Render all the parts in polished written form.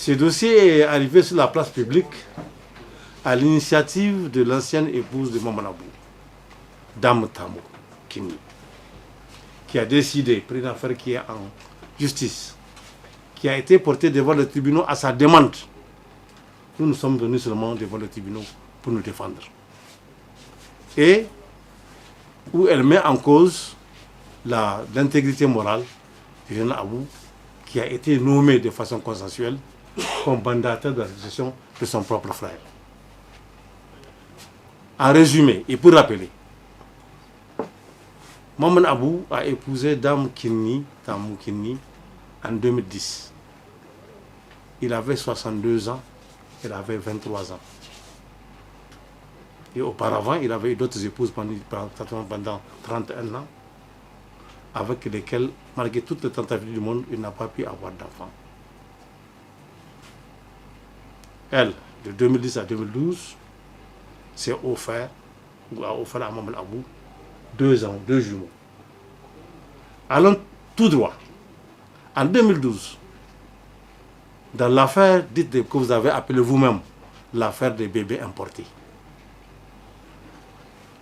Ce dossier est arrivé sur la place publique à l'initiative de l'ancienne épouse de Maman Abou, Dame Tamo Kini, qui a décidé, pris une affaire qui est en justice, qui a été portée devant le tribunal à sa demande. Nous sommes venus seulement devant le tribunal pour nous défendre. Et où elle met en cause l'intégrité morale du jeune Abou, qui a été nommé de façon consensuelle comme mandataire de la succession de son propre frère. En résumé, et pour rappeler, Maman Abou a épousé Dame Kini, Tamou Kini, en 2010. Il avait 62 ans, elle avait 23 ans. Et auparavant, il avait eu d'autres épouses pendant 31 ans, avec lesquelles, malgré toutes les tentatives du monde, il n'a pas pu avoir d'enfants. Elle, de 2010 à 2012, s'est offert, ou a offert à Maman Abou, 2 ans, 2 jumeaux. Allons tout droit. En 2012, dans l'affaire dite que vous avez appelée vous-même l'affaire des bébés importés,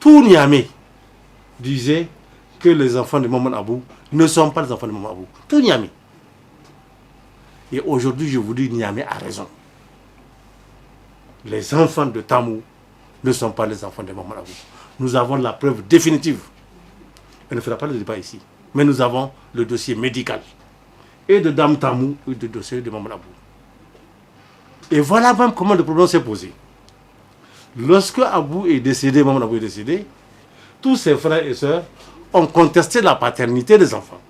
tout Niamey disait que les enfants de Maman Abou ne sont pas les enfants de Maman Abou. Tout Niamey. Et aujourd'hui, je vous dis, Niamey a raison. Les enfants de Tamou ne sont pas les enfants de Maman Abou. Nous avons la preuve définitive. Elle ne fera pas le débat ici. Mais nous avons le dossier médical. Et de Dame Tamou, et de dossier de Maman Abou. Et voilà même comment le problème s'est posé. Lorsque Abou est décédé, Maman Abou est décédé, tous ses frères et sœurs ont contesté la paternité des enfants.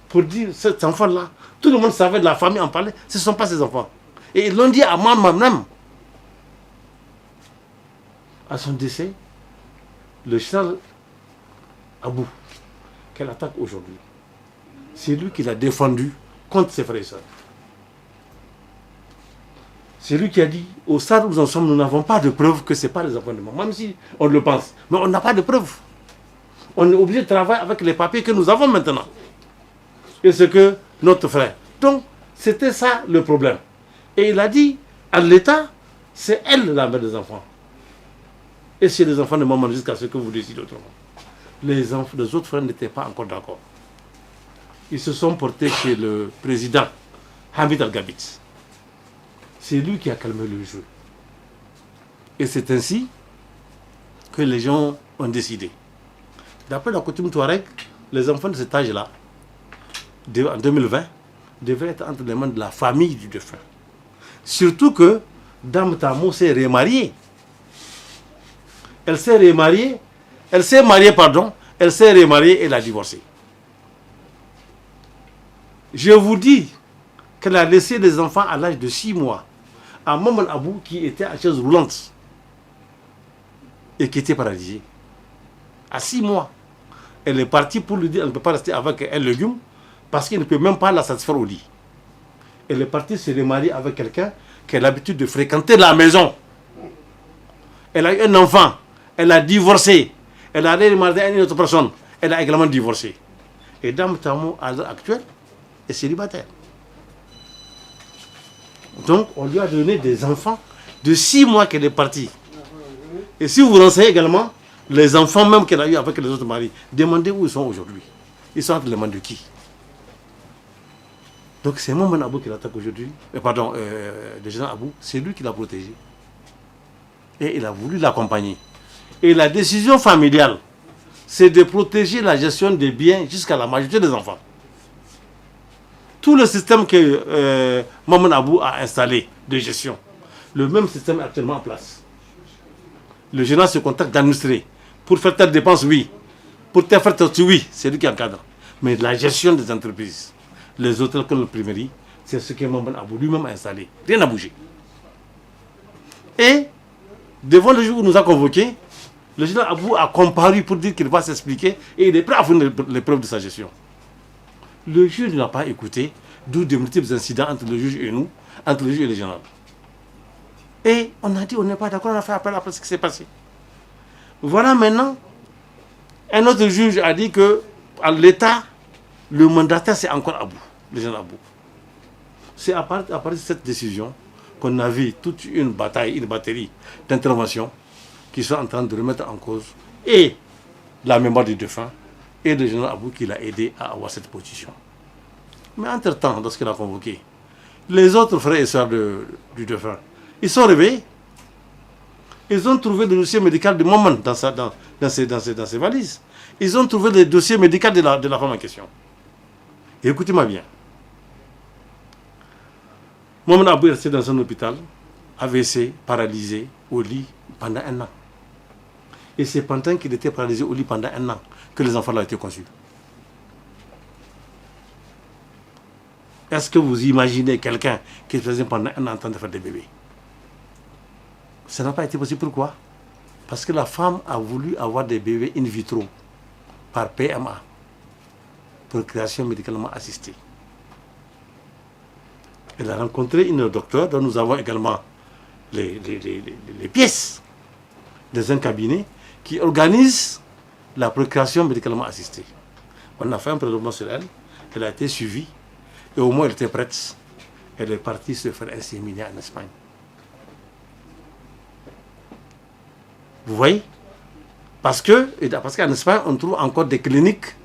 Pour dire, cet enfant-là, tout le monde savait de la famille en parler, ce ne sont pas ses enfants. Et ils l'ont dit à moi-même. À son décès, le Charles Abou, qu'elle attaque aujourd'hui, c'est lui qui l'a défendu contre ses frères et sœurs. C'est lui qui a dit, au stade où nous en sommes, nous n'avons pas de preuves que ce n'est pas les enfants de maman, même si on le pense. Mais on n'a pas de preuves. On est obligé de travailler avec les papiers que nous avons maintenant. Et ce que notre frère. Donc, c'était ça le problème. Et il a dit, à l'État, c'est elle la mère des enfants. Et c'est les enfants de maman jusqu'à ce que vous décidez autrement. Les autres frères n'étaient pas encore d'accord. Ils se sont portés chez le président Hamid Al-Gabit. C'est lui qui a calmé le jeu. Et c'est ainsi que les gens ont décidé. D'après la coutume Touareg, les enfants de cet âge-là, en 2020, devaient être entre les mains de la famille du défunt. Surtout que Dame Tamou s'est remariée. Elle s'est remariée et elle a divorcé. Je vous dis qu'elle a laissé les enfants à l'âge de 6 mois à Maman Abou qui était à chaise roulante et qui était paralysée. À 6 mois. Elle est partie pour lui dire qu'elle ne peut pas rester avec un légume parce qu'il ne peut même pas la satisfaire au lit. Elle est partie se remarier avec quelqu'un qui a l'habitude de fréquenter la maison. Elle a eu un enfant. Elle a divorcé. Elle a remarié à une autre personne. Elle a également divorcé. Et Dame Tamou, à l'heure actuelle, est célibataire. Donc, on lui a donné des enfants de 6 mois qu'elle est partie. Et si vous vous renseignez également, les enfants même qu'elle a eu avec les autres maris, demandez où ils sont aujourd'hui. Ils sont entre les mains de qui? Donc, c'est Maman Abou qui l'attaque aujourd'hui. Le général Abou, c'est lui qui l'a protégé. Et il a voulu l'accompagner. Et la décision familiale, c'est de protéger la gestion des biens jusqu'à la majorité des enfants. Tout le système que Maman Abou a installé de gestion, le même système est actuellement en place. Le gérant se contacte d'administrer. Pour faire telle dépense, oui. Pour faire telle oui, c'est lui qui encadre. Mais la gestion des entreprises, les hôtels comme le primerie, c'est ce que Maman Abou lui-même a installé. Rien n'a bougé. Et, devant le jour où nous a convoqués, le général Abou a comparu pour dire qu'il va s'expliquer et il est prêt à fournir les preuves de sa gestion. Le juge n'a pas écouté, d'où de multiples incidents entre le juge et nous, entre le juge et le général. Et on a dit, on n'est pas d'accord, on a fait appel après ce qui s'est passé. Voilà maintenant, un autre juge a dit que à l'État, le mandataire c'est encore Abou, le général Abou. C'est à partir de cette décision qu'on a vu toute une batterie d'interventions qui sont en train de remettre en cause et la mémoire du défunt et le général Abou qui l'a aidé à avoir cette position. Mais entre-temps, lorsqu'il a convoqué, les autres frères et sœurs du défunt, ils sont réveillés. Ils ont trouvé le dossier médical de Maman dans ses valises. Ils ont trouvé le dossier médical de la femme en question. Et écoutez-moi bien. Maman Abou est resté dans un hôpital, AVC, paralysé, au lit pendant 1 an. Et c'est pendant qu'il était paralysé au lit pendant 1 an que les enfants l'ont été conçus. Est-ce que vous imaginez quelqu'un qui est présent pendant 1 an en train de faire des bébés? Ça n'a pas été possible. Pourquoi? Parce que la femme a voulu avoir des bébés in vitro par PMA, procréation médicalement assistée. Elle a rencontré une docteure dont nous avons également les pièces dans un cabinet qui organise la procréation médicalement assistée. On a fait un prélèvement sur elle, elle a été suivie et au moins elle était prête. Elle est partie se faire inséminer en Espagne. Vous voyez? Parce qu'en Espagne, on trouve encore des cliniques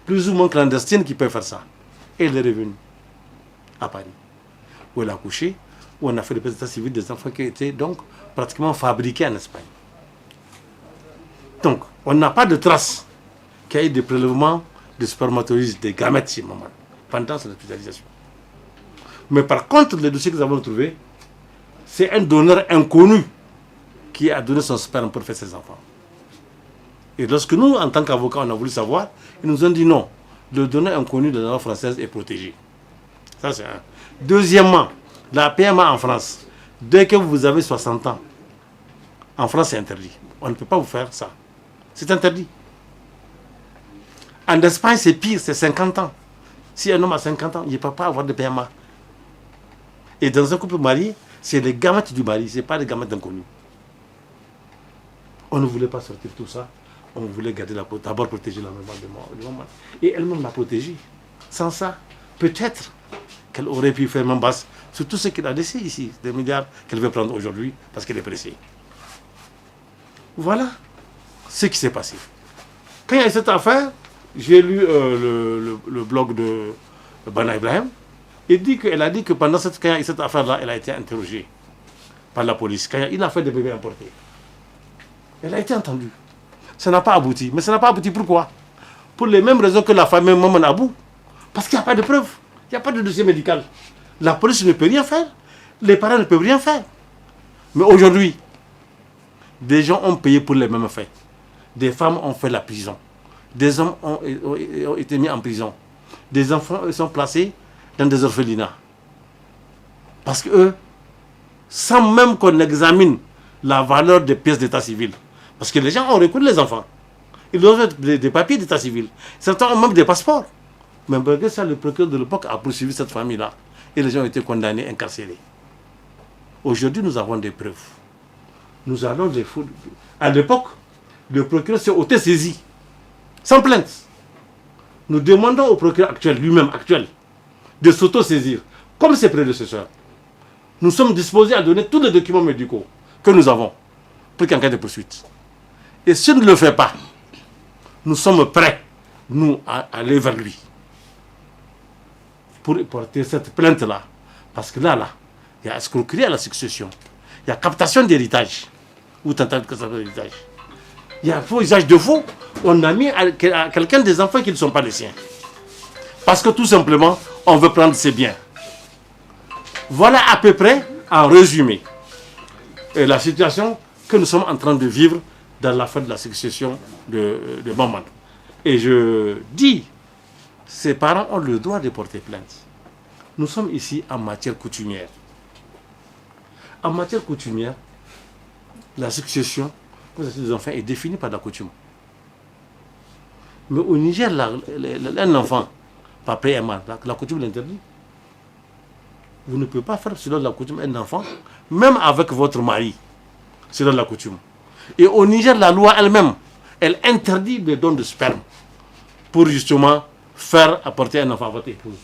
plus ou moins clandestines qui peuvent faire ça. Et elle est revenue à Paris, où elle a accouché, où on a fait le état civil des enfants qui étaient donc pratiquement fabriqués en Espagne. Donc, on n'a pas de trace qu'il y ait des prélèvements de spermatozoïdes, des gamètes chez maman, pendant son hospitalisation. Mais par contre, le dossier que nous avons trouvé, c'est un donneur inconnu qui a donné son sperme pour faire ses enfants. Et lorsque nous, en tant qu'avocats, on a voulu savoir, ils nous ont dit non, le donneur inconnu de la loi française est protégé. Ça, c'est un. Deuxièmement, la PMA en France, dès que vous avez 60 ans, en France, c'est interdit. On ne peut pas vous faire ça. C'est interdit. En Espagne, c'est pire, c'est 50 ans. Si un homme a 50 ans, il ne peut pas avoir de PMA. Et dans un couple marié, c'est les gamètes du mari, ce n'est pas les gamètes d'inconnus. On ne voulait pas sortir tout ça. On voulait garder d'abord protéger la mémoire de maman. Et elle-même l'a protégée. Sans ça, peut-être qu'elle aurait pu faire main basse sur tout ce qu'elle a laissé ici, des milliards qu'elle veut prendre aujourd'hui parce qu'elle est pressée. Voilà ce qui s'est passé. Quand il y a eu cette affaire, j'ai lu le blog de Bana Ibrahim. Elle a dit que pendant quand il y a eu cette affaire-là, elle a été interrogée par la police. Quand il y a eu l'affaire des bébés importés, elle a été entendue. Ça n'a pas abouti. Mais ça n'a pas abouti pourquoi? Pour les mêmes raisons que la famille Maman Abou. Parce qu'il n'y a pas de preuves. Il n'y a pas de dossier médical. La police ne peut rien faire. Les parents ne peuvent rien faire. Mais aujourd'hui, des gens ont payé pour les mêmes faits. Des femmes ont fait la prison. Des hommes ont été mis en prison. Des enfants sont placés dans des orphelinats. Parce qu'eux, sans même qu'on examine la valeur des pièces d'état civil, parce que les gens ont reconnu les enfants. Ils ont des papiers d'état civil. Certains ont même des passeports. Mais malgré ça, le procureur de l'époque a poursuivi cette famille-là. Et les gens ont été condamnés, incarcérés. Aujourd'hui, nous avons des preuves. Nous allons les foutre. À l'époque, le procureur s'est auto-saisi, sans plainte. Nous demandons au procureur actuel, lui-même actuel, de s'auto-saisir, comme ses prédécesseurs. Nous sommes disposés à donner tous les documents médicaux que nous avons pour qu'en cas de poursuite. Et s'il ne le fait pas, nous sommes prêts, nous, à aller vers lui pour porter cette plainte-là. Parce que là, il y a escroquerie à la succession. Il y a captation d'héritage. Ou tentative de captation d'héritage. Il y a faux usage de faux. On a mis à quelqu'un des enfants qui ne sont pas les siens. Parce que tout simplement, on veut prendre ses biens. Voilà à peu près, en résumé, la situation que nous sommes en train de vivre dans l'affaire de la succession de Maman. Et je dis, ses parents ont le droit de porter plainte. Nous sommes ici en matière coutumière. En matière coutumière, la succession des enfants est définie par la coutume. Mais au Niger, un enfant, par PMA, la coutume l'interdit. Vous ne pouvez pas faire selon la coutume un enfant, même avec votre mari, selon la coutume. Et au Niger, la loi elle-même, elle interdit les dons de sperme pour justement faire apporter un enfant à votre épouse.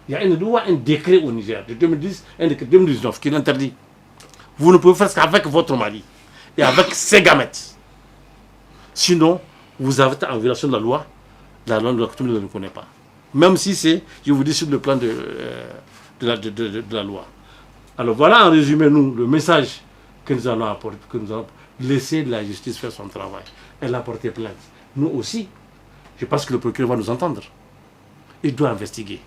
Il y a une loi, un décret au Niger de 2010, un décret de 2019 qui l'interdit. Vous ne pouvez faire ça qu'avec votre mari et avec ses gamètes. Sinon, vous avez en violation de la loi de la coutume ne le connaît pas. Même si c'est, je vous dis, sur le plan de la loi. Alors voilà en résumé, nous, le message que nous allons apporter, que nous allons laisser la justice faire son travail. Elle a porté plainte. Nous aussi, je pense que le procureur va nous entendre. Il doit investiguer.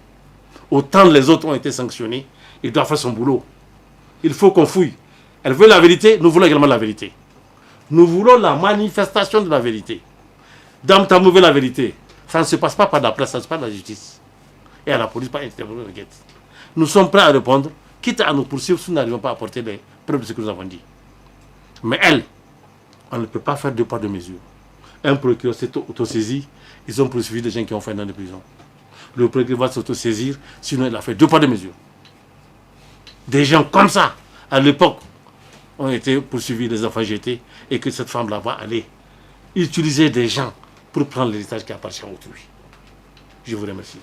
Autant les autres ont été sanctionnés, il doit faire son boulot. Il faut qu'on fouille. Elle veut la vérité, nous voulons également la vérité. Nous voulons la manifestation de la vérité. Dame Tamou veut la vérité. Ça ne se passe pas par la presse, ça se passe par la justice. Et à la police, pas intervenir l'enquête. Nous sommes prêts à répondre, quitte à nous poursuivre si nous n'arrivons pas à apporter les preuves de ce que nous avons dit. Mais elle, on ne peut pas faire deux poids deux mesures. Un procureur s'est autosaisi, ils ont poursuivi des gens qui ont fait un an de prison. Le procureur va s'autosaisir, sinon il a fait deux poids deux mesures. Des gens comme ça, à l'époque, ont été poursuivis, les enfants jetés, et que cette femme-là va aller utiliser des gens pour prendre l'héritage qui appartient à autrui. Je vous remercie.